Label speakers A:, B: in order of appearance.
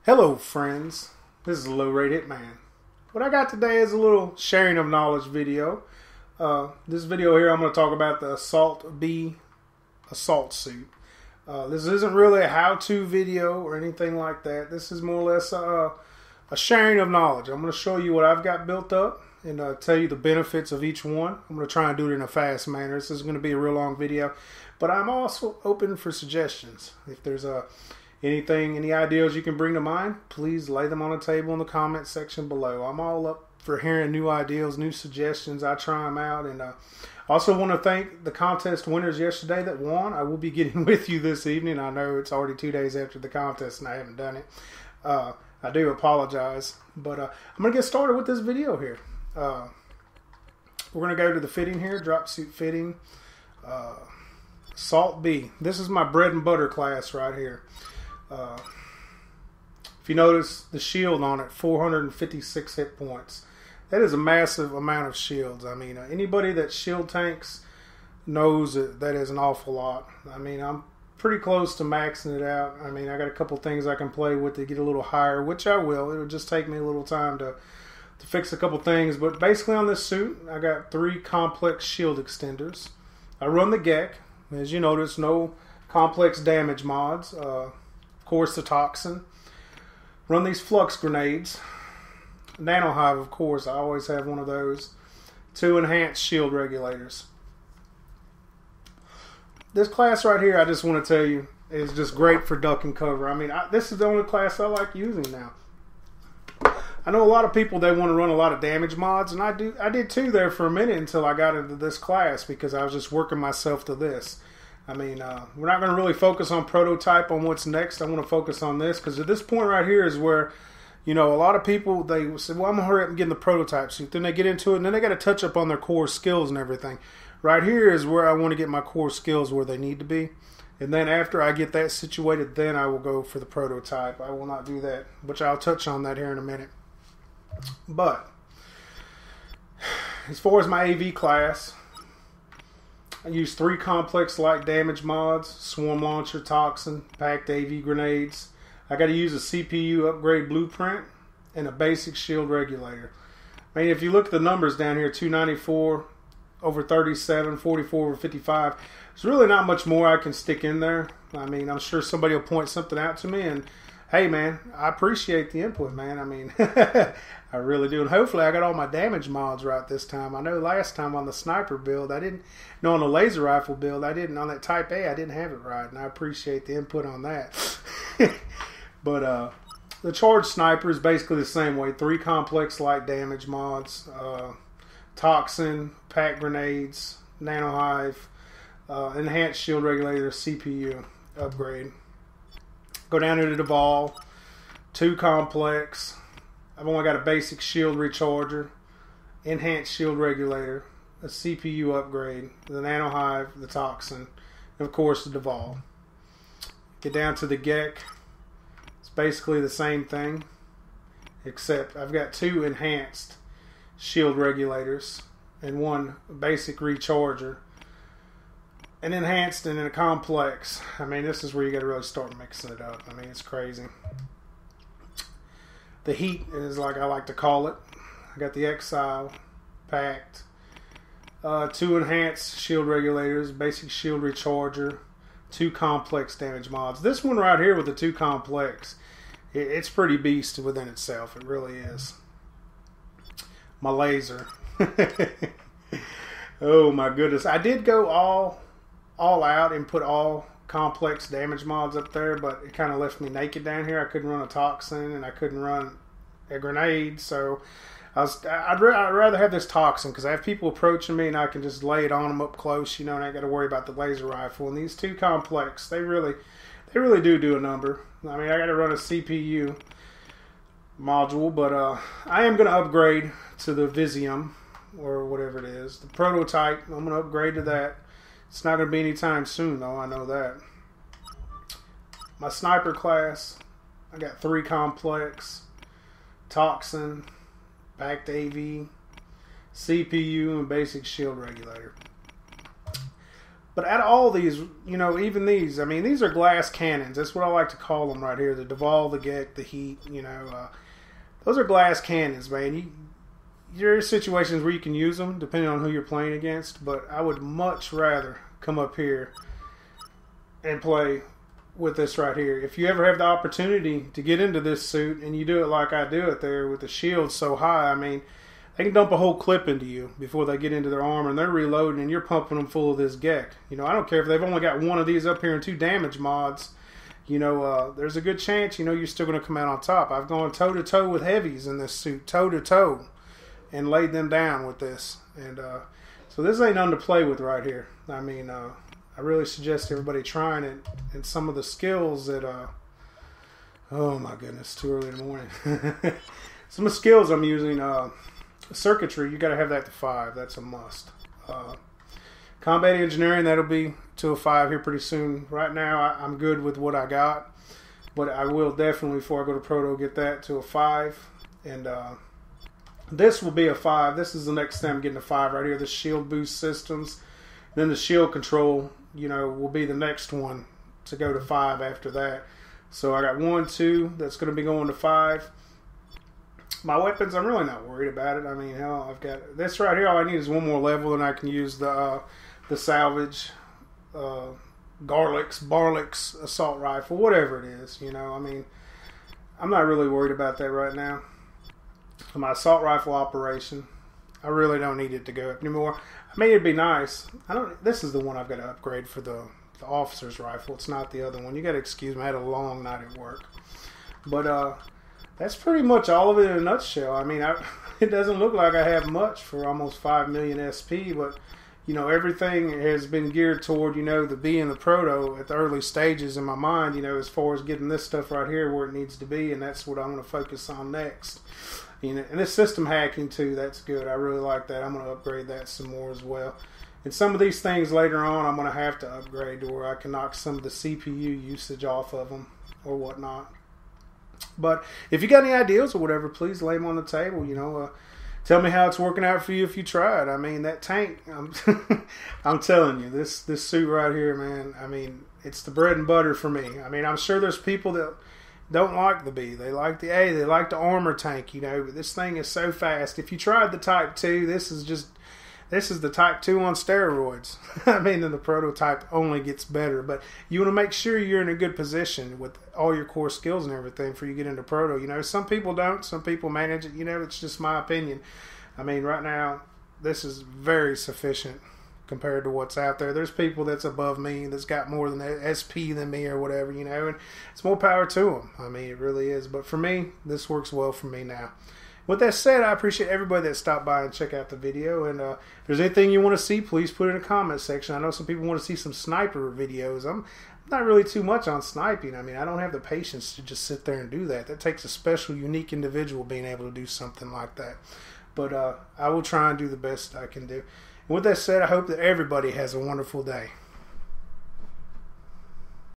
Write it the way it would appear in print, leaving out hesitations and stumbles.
A: Hello friends, this is Low Rate Hitman. What I got today is a little sharing of knowledge video. This video here I'm going to talk about the Assault B assault suit. This isn't really a how-to video or anything like that. This is more or less a sharing of knowledge. I'm going to show you what I've got built up and tell you the benefits of each one. I'm going to try and do it in a fast manner. This is going to be a real long video, but I'm also open for suggestions. If there's any ideas you can bring to mind, please lay them on the table in the comment section below. I'm all up for hearing new ideas, new suggestions. I try them out. And I also want to thank the contest winners yesterday that won. I will be getting with you this evening. I know it's already 2 days after the contest and I haven't done it. I do apologize. But I'm going to get started with this video here. We're going to go to the fitting here, drop suit fitting. Assault B. This is my bread and butter class right here. If you notice the shield on it, 456 hit points. That is a massive amount of shields. I mean, anybody that shield tanks knows that is an awful lot. I mean, I'm pretty close to maxing it out. I mean, I got a couple things I can play with to get a little higher, which I will. It'll just take me a little time to fix a couple things. But basically on this suit, I got 3 complex shield extenders. I run the GEC. As you notice, no complex damage mods. Of course, the Toxin. Run these flux grenades. Nanohive, of course, I always have one of those. 2 enhanced shield regulators. This class right here, I just want to tell you, is just great for duck and cover. I mean, this is the only class I like using now. I know a lot of people, they want to run a lot of damage mods, and I did too there for a minute until I got into this class because I was just working myself to this. I mean, we're not going to really focus on prototype on what's next. I want to focus on this because at this point right here is where, you know, a lot of people, they say, well, I'm going to hurry up and get in the prototype suit. Then they get into it and then they got to touch up on their core skills and everything. Right here is where I want to get my core skills where they need to be. And then after I get that situated, then I will go for the prototype. I will not do that, which I'll touch on that here in a minute. But as far as my AV class, I use 3 complex light damage mods, Swarm Launcher, Toxin, Packed AV Grenades. I got to use a CPU upgrade blueprint and a basic shield regulator. I mean, if you look at the numbers down here, 294 over 37, 44 over 55, there's really not much more I can stick in there. I mean, I'm sure somebody will point something out to me, and hey, man, I appreciate the input, man. I mean, I really do. And hopefully I got all my damage mods right this time. I know last time on the sniper build, I didn't, no, on the laser rifle build, I didn't, on that Type A, I didn't have it right. And I appreciate the input on that. But the charged sniper is basically the same way. 3 complex light damage mods, Toxin, pack grenades, Nanohive, enhanced shield regulator, CPU upgrade. Go down into the Deval, 2 complex. I've only got a basic shield recharger, enhanced shield regulator, a CPU upgrade, the Nanohive, the Toxin, and of course the Deval. Get down to the GEC. It's basically the same thing, except I've got 2 enhanced shield regulators and 1 basic recharger. An enhanced and a complex. I mean, this is where you got to really start mixing it up. I mean, it's crazy. The heat is like I like to call it. I got the Exile packed. 2 enhanced shield regulators, basic shield recharger, 2 complex damage mods. This one right here with the 2 complex, it's pretty beast within itself. It really is. My laser. Oh my goodness. I did go all out and put all complex damage mods up there, but it kind of left me naked down here. I couldn't run a Toxin and I couldn't run a grenade, so I'd rather have this Toxin because I have people approaching me and I can just lay it on them up close, you know, and I ain't got to worry about the laser rifle. And these 2 complex, they really do a number. I mean, I got to run a CPU module, but I am going to upgrade to the Visium or whatever it is, the prototype. I'm going to upgrade to that. It's not going to be anytime soon, though. I know that. My sniper class, I got 3 complex, Toxin, packed AV, CPU, and basic shield regulator. But out of all these, you know, even these, I mean, these are glass cannons. That's what I like to call them right here. The Duval, the Gek, the Heat, you know. Those are glass cannons, man. There are situations where you can use them, depending on who you're playing against. But I would much rather come up here and play with this right here. If you ever have the opportunity to get into this suit, and you do it like I do it there with the shield so high, I mean, they can dump a whole clip into you before they get into their armor, and they're reloading, and you're pumping them full of this Gek. You know, I don't care if they've only got one of these up here and 2 damage mods. You know, there's a good chance, you know, you're still going to come out on top. I've gone toe-to-toe with heavies in this suit, toe-to-toe, and laid them down with this. And so this ain't nothing to play with right here. I mean, I really suggest everybody trying it. And some of the skills that, oh my goodness, too early in the morning. Some of the skills I'm using, circuitry, you got to have that to 5. That's a must. Combat engineering, that'll be to a 5 here pretty soon. Right now, I'm good with what I got, but I will definitely, before I go to Proto, get that to a 5. And this will be a 5. This is the next thing I'm getting a 5 right here. The shield boost systems. Then the shield control, you know, will be the next one to go to 5 after that. So I got 1, 2 that's going to be going to 5. My weapons, I'm really not worried about it. I mean, hell, I've got this right here. All I need is 1 more level, and I can use the salvage, Barlick's assault rifle, whatever it is. You know, I mean, I'm not really worried about that right now. My assault rifle operation, I really don't need it to go up anymore. I mean, it'd be nice. This is the one I've got to upgrade for the officer's rifle. It's not the other one. You got to excuse me. I had a long night at work, but that's pretty much all of it in a nutshell. I mean, it doesn't look like I have much for almost 5 million SP, but, you know, everything has been geared toward, you know, the being the Proto at the early stages in my mind, you know, as far as getting this stuff right here where it needs to be, and that's what I'm going to focus on next. You know, and this system hacking, too, that's good. I really like that. I'm going to upgrade that some more as well. And some of these things later on, I'm going to have to upgrade to where I can knock some of the CPU usage off of them or whatnot. But if you got any ideas or whatever, please lay them on the table. You know, tell me how it's working out for you if you try it. I mean, that tank, I'm telling you, this suit right here, man, I mean, it's the bread and butter for me. I mean, I'm sure there's people that don't like the B. They like the A. They like the armor tank, you know. But this thing is so fast. If you tried the Type 2, this is the Type 2 on steroids. I mean, then the prototype only gets better. But you want to make sure you're in a good position with all your core skills and everything before you get into Proto. You know, some people don't. Some people manage it. You know, it's just my opinion. I mean, right now, this is very sufficient compared to what's out there. There's people that's above me that's got more than SP than me or whatever, you know, and it's more power to them. I mean, it really is. But for me, this works well for me now. With that said, I appreciate everybody that stopped by and check out the video. And if there's anything you want to see, please put it in the comment section. I know some people want to see some sniper videos. I'm not really too much on sniping. I mean, I don't have the patience to just sit there and do that. That takes a special, unique individual being able to do something like that. But I will try and do the best I can do. And with that said, I hope that everybody has a wonderful day.